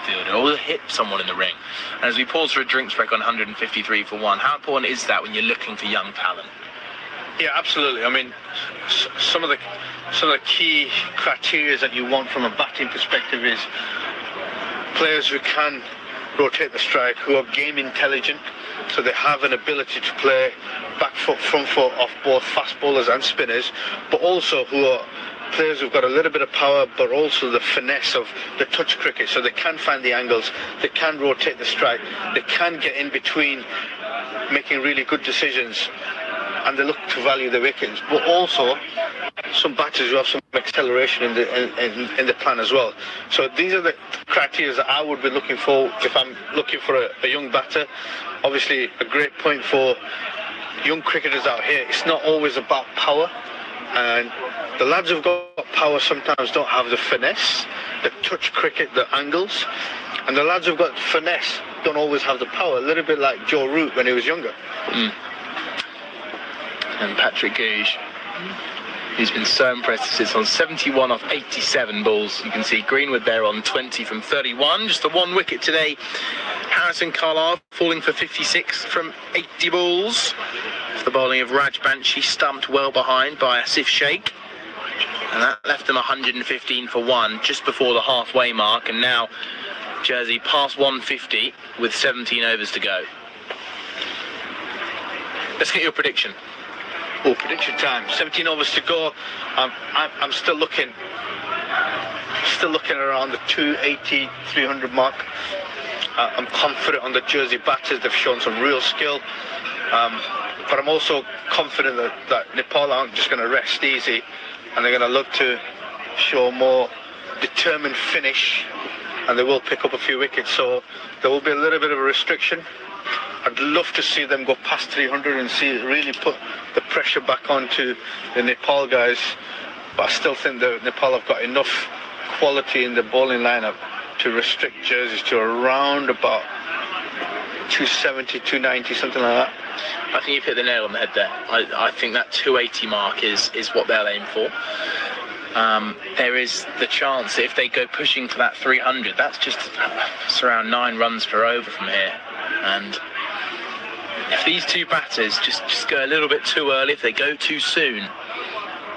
fielder or hit someone in the ring. And as we pause for a drinks break on 153 for one, how important is that when you're looking for young talent? Yeah, absolutely. I mean, some of the key criteria that you want from a batting perspective is players who can rotate the strike, who are game intelligent, so they have an ability to play back foot, front foot off both fast bowlers and spinners, but also who are players who've got a little bit of power, but also the finesse of the touch cricket, so they can find the angles, they can rotate the strike, they can get in between, making really good decisions, and they look to value the wickets. But also some batters who have some acceleration in the plan as well. So these are the criteria that I would be looking for if I'm looking for a young batter. Obviously, a great point for young cricketers out here, it's not always about power, and the lads who've got power sometimes don't have the finesse, the touch cricket, the angles, and the lads who've got finesse don't always have the power, a little bit like Joe Root when he was younger. And Patrick Googe, who's been so impressive, sits on 71 off 87 balls. You can see Greenwood there on 20 from 31, just the one wicket today. Harrison Carlisle falling for 56 from 80 balls. The bowling of Raj Banshi, stumped well behind by Asif Sheikh, and that left them 115 for one just before the halfway mark, and now Jersey past 150 with 17 overs to go. Let's get your prediction. Oh, prediction time. 17 overs to go. I'm still looking around the 280, 300 mark. I'm confident on the Jersey batters. They've shown some real skill. But I'm also confident that Nepal aren't just going to rest easy, and they're going to look to show a more determined finish, and they will pick up a few wickets. So there will be a little bit of a restriction. I'd love to see them go past 300 and really put the pressure back onto the Nepal guys. But I still think that Nepal have got enough quality in the bowling lineup to restrict Jerseys to around about 270, 290, something like that. I think you've hit the nail on the head there. I think that 280 mark is what they'll aim for. There is the chance that if they go pushing for that 300, it's around 9 runs per over from here. And if these two batters just go a little bit too early, if they go too soon,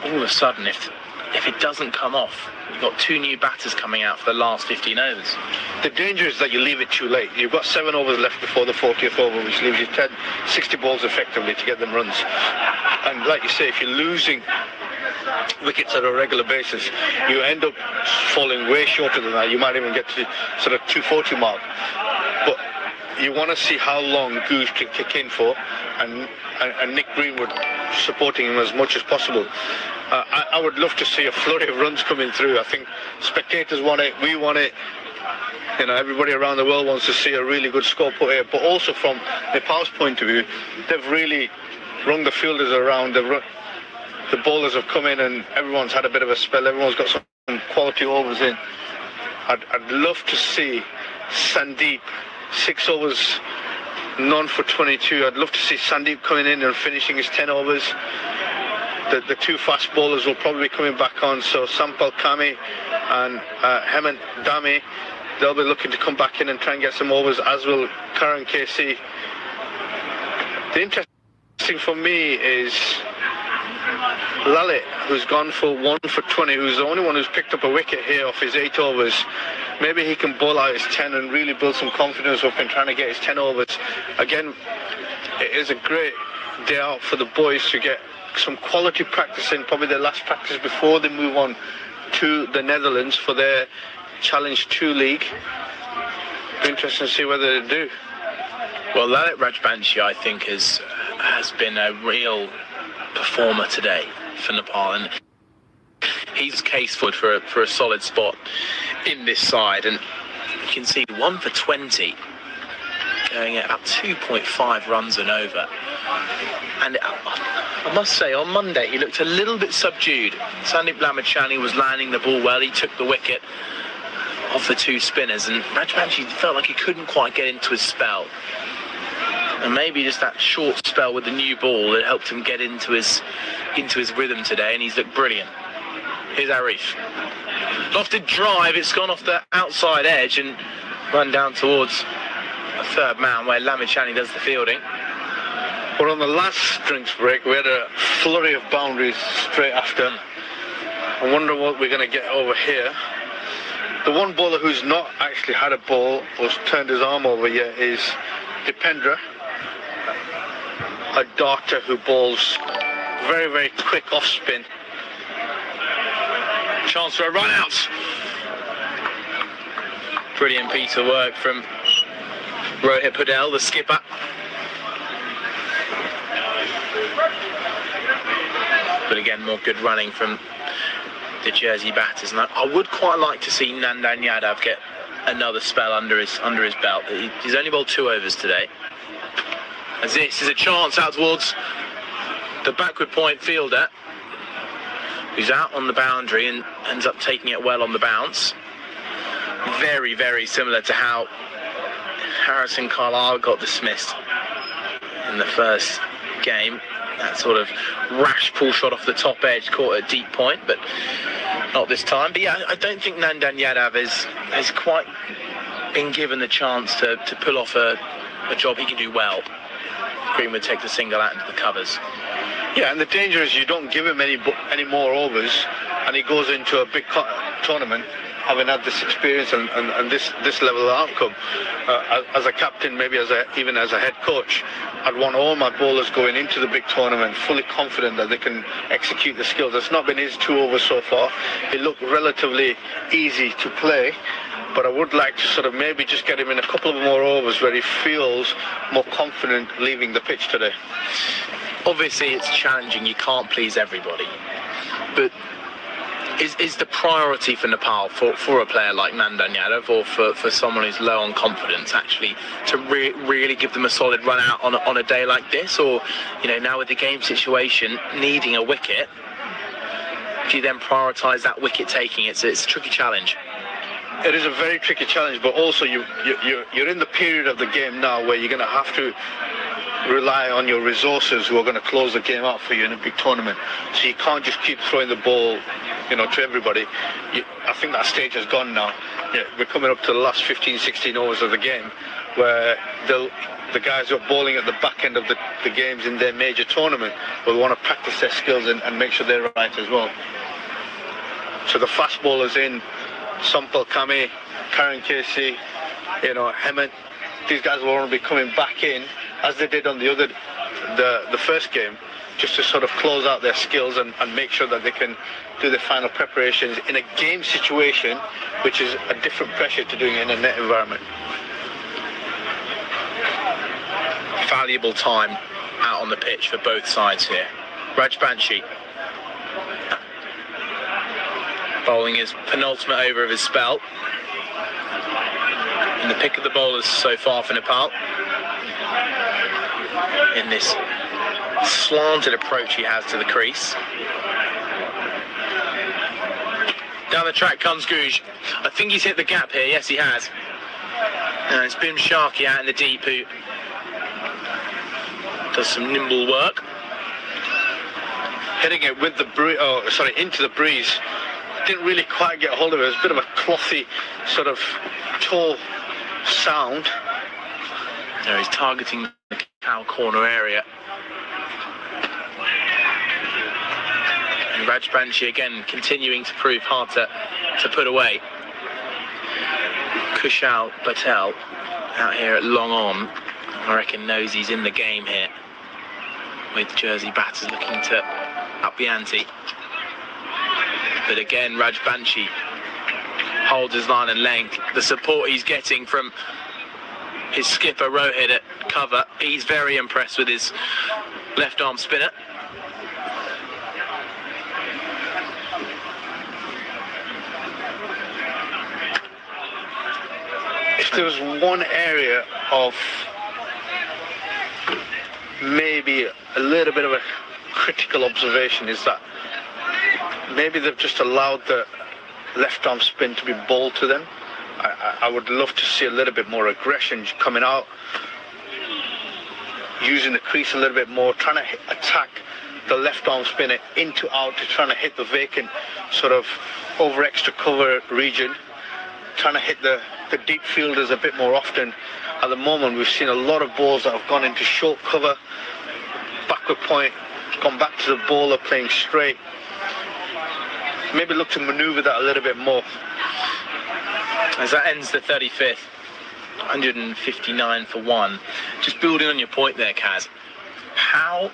all of a sudden, if it doesn't come off, you've got 2 new batters coming out for the last 15 overs. The danger is that you leave it too late. You've got 7 overs left before the 40th over, which leaves you 60 balls effectively to get them runs. And like you say, if you're losing wickets on a regular basis, you end up falling way shorter than that. You might even get to sort of 240 mark. But you want to see how long Goose can kick in for, and Nick Greenwood supporting him as much as possible. I would love to see a flurry of runs coming through. I think spectators want it, we want it. You know, everybody around the world wants to see a really good score put here. But also from Nepal's point of view, they've really rung the fielders around. The bowlers have come in and everyone's had a bit of a spell. Everyone's got some quality overs in. I'd love to see Sandeep, 6 overs, none for 22. I'd love to see Sandeep coming in and finishing his 10 overs. The 2 fast bowlers will probably be coming back on, so Sampal Kami and Hemant Dami, they'll be looking to come back in and try and get some overs, as will Karan KC. The interesting for me is Lalit, who's gone for 1 for 20, who's the only one who's picked up a wicket here off his 8 overs. Maybe he can bowl out his 10 and really build some confidence up in trying to get his 10 overs. Again, it is a great day out for the boys to get some quality practice in, probably their last practice before they move on to the Netherlands for their Challenge 2 league. Be interesting to see whether they do. Well, Lalit Rajbanshi, I think, has been a real performer today for Nepal, and he's case for a solid spot in this side. And you can see 1 for 20, going at about 2.5 runs and over. And I must say, on Monday he looked a little bit subdued. Sandeep Lamachani was landing the ball well. He took the wicket off the 2 spinners, and Rajbanshi felt like he couldn't quite get into his spell. And maybe just that short spell with the new ball that helped him get into his rhythm today, and he's looked brilliant. Here's Arif. Lofted drive, it's gone off the outside edge, and run down towards a third man where Lamichani does the fielding. But on the last drinks break, we had a flurry of boundaries straight after. I wonder what we're going to get over here. The one bowler who's not actually had a ball or turned his arm over yet is Dipendra, a darter who bowls very, very quick off spin. Chance for a run out. Brilliant piece of work from Rohit Padel, the skipper. But again, more good running from the Jersey batters, and I would quite like to see Nandan Yadav get another spell under his belt. He's only bowled 2 overs today. As this is a chance out towards the backward point fielder, who's out on the boundary and ends up taking it well on the bounce. Very, very similar to how Harrison Carlisle got dismissed in the first game. That sort of rash pull shot off the top edge, caught at deep point, but not this time. But yeah, I don't think Nandan Yadav has quite been given the chance to pull off a job he can do well. Greenwood takes the single out into the covers. Yeah, and the danger is you don't give him any more overs, and he goes into a big tournament having had this experience and this level of outcome. As a captain, maybe even as a head coach, I'd want all my bowlers going into the big tournament fully confident that they can execute the skills. It's not been his 2 overs so far. It looked relatively easy to play, but I would like to sort of maybe just get him in a couple of more overs where he feels more confident leaving the pitch today. Obviously it's challenging, you can't please everybody, but is the priority for Nepal, for a player like Nandan Yadav, or for someone who's low on confidence, actually to really give them a solid run out on a day like this? Or, you know, now with the game situation needing a wicket, do you then prioritise that wicket taking? It's a tricky challenge. It is a very tricky challenge, but also you're in the period of the game now where you're going to have to rely on your resources who are going to close the game out for you in a big tournament. So you can't just keep throwing the ball, to everybody. I think that stage has gone now. Yeah, we're coming up to the last 15, 16 overs of the game where the guys who are bowling at the back end of the games in their major tournament will want to practice their skills and make sure they're right as well. So the fast bowlers in, Sampal Kame, Karan Casey, Hemant, these guys will want to be coming back in as they did on the first game, just to sort of close out their skills and make sure that they can do the final preparations in a game situation, which is a different pressure to doing it in a net environment. Valuable time out on the pitch for both sides here. Raj Banshi bowling his penultimate over of his spell. And the pick of the bowlers so far for Nepal in this slanted approach he has to the crease. Down the track comes Guj. I think he's hit the gap here. Yes, he has. And it's Bim Sharkey out in the deep who does some nimble work. Hitting it with the into the breeze. Didn't really quite get hold of it. It was a bit of a clothy sort of toe sound. Now he's targeting the cow corner area. And Raj Banshi again continuing to prove hard to put away. Kushal Patel out here at long on, I reckon knows he's in the game here, with Jersey batters looking to up the ante. But again, Raj Banshi holds his line and length. The support he's getting from his skipper Rohit at cover, he's very impressed with his left arm spinner. If there was one area of maybe a little bit of a critical observation, is that maybe they've just allowed the left arm spin to be bowled to them. I would love to see a little bit more aggression coming out, using the crease a little bit more, trying to attack the left arm spinner into out, to trying to hit the vacant sort of over extra cover region trying to hit the deep fielders a bit more often. At the moment, we've seen a lot of balls that have gone into short cover, backward point, gone back to the bowler playing straight. Maybe look to manoeuvre that a little bit more. As that ends the 35th, 159 for one. Just building on your point there, Kaz. How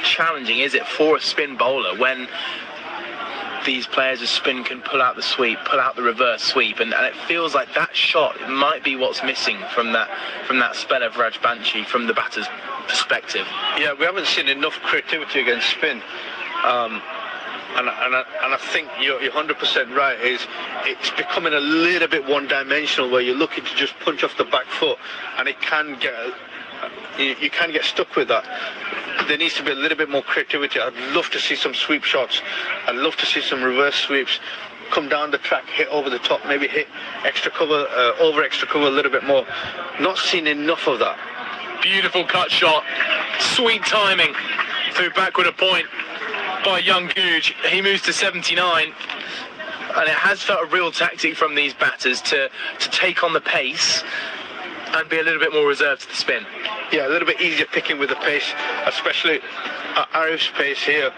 challenging is it for a spin bowler when these players of spin can pull out the sweep, pull out the reverse sweep, and it feels like that shot might be what's missing from that spell of Rajbanshi from the batter's perspective. Yeah, we haven't seen enough creativity against spin. And I think you're 100% right. It's becoming a little bit one-dimensional where you're looking to just punch off the back foot, and it can get you can get stuck with that. There needs to be a little bit more creativity. I'd love to see some sweep shots. I'd love to see some reverse sweeps. Come down the track, hit over the top, maybe hit extra cover, over extra cover a little bit more. Not seen enough of that. Beautiful cut shot, sweet timing through backward a point by young Googe. He moves to 79, and it has felt a real tactic from these batters to take on the pace and be a little bit more reserved to the spin. Yeah, a little bit easier picking with the pace, especially at Arif's pace here.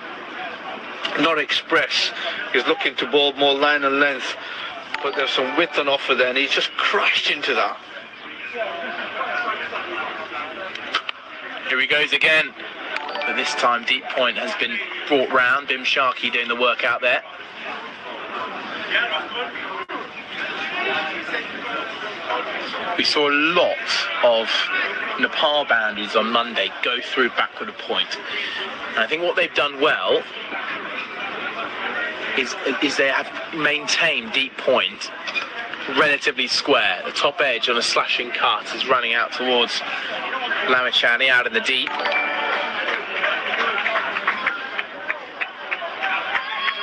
Not express. He's looking to bowl more line and length, but there's some width on offer there, and he's just crashed into that. Here he goes again, but this time deep point has been brought round. Bim Sharkey doing the work out there. We saw a lot of Nepal boundaries on Monday go through backward a point. And I think what they've done well is they have maintained deep point relatively square. The top edge on a slashing cut is running out towards Lamachani out in the deep.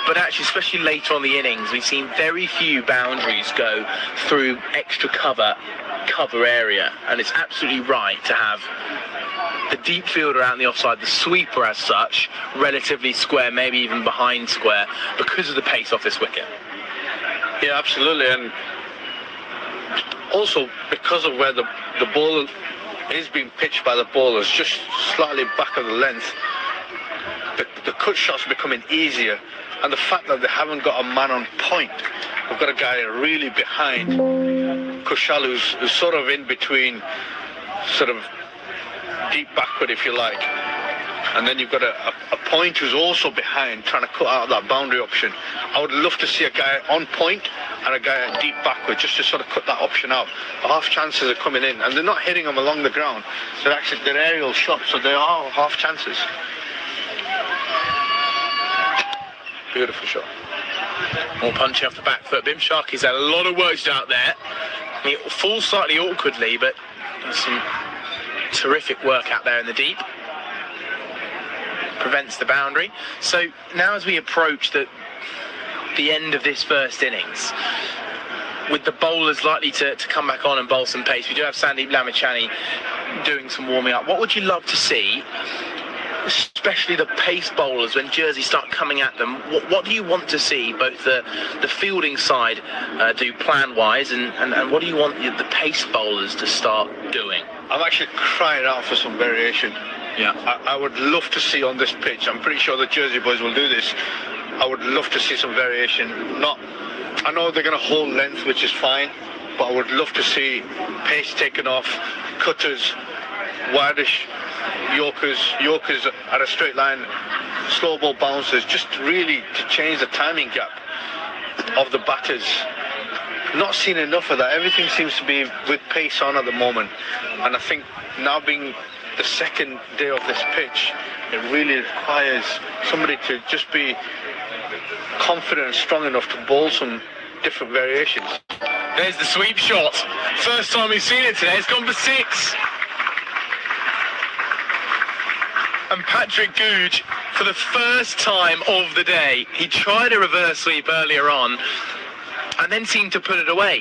But actually, especially later on the innings, we've seen very few boundaries go through extra cover area, and it's absolutely right to have the deep fielder out in the offside, the sweeper as such, relatively square, maybe even behind square, because of the pace off this wicket. Yeah, absolutely, and also because of where the ball is being pitched by the bowlers, just slightly back of the length, the cut shots are becoming easier. And the fact that they haven't got a man on point, they've got a guy really behind Kushal, who's sort of in between, sort of deep backward, if you like. And then you've got a point who's also behind, trying to cut out that boundary option. I would love to see a guy on point and a guy at deep backward, just to sort of cut that option out. Half chances are coming in, and they're not hitting them along the ground. They're aerial shots, so they are half chances. Beautiful shot. More punching off the back foot. Bim Sharkey's had a lot of work out there. He falls slightly awkwardly, but there's some terrific work out there in the deep. Prevents the boundary. So now as we approach the end of this first innings, with the bowlers likely to come back on and bowl some pace, we do have Sandeep Lamachani doing some warming up. What would you love to see, especially the pace bowlers, when Jersey start coming at them? What do you want to see both the fielding side do plan-wise, and what do you want the pace bowlers to start doing? I'm actually crying out for some variation. Yeah, I would love to see on this pitch, I'm pretty sure the Jersey boys will do this, I would love to see some variation. I know they're going to hold length, which is fine, but I would love to see pace taken off, cutters, wideish Yorkers at a straight line, slow ball bouncers, just really to change the timing gap of the batters. Not seen enough of that. Everything seems to be with pace on at the moment, and I think now being the second day of this pitch, it really requires somebody to just be confident and strong enough to bowl some different variations. There's the sweep shot. First time we've seen it today. It's gone for 6. And Patrick Googe, for the first time of the day, he tried a reverse sweep earlier on and then seemed to put it away.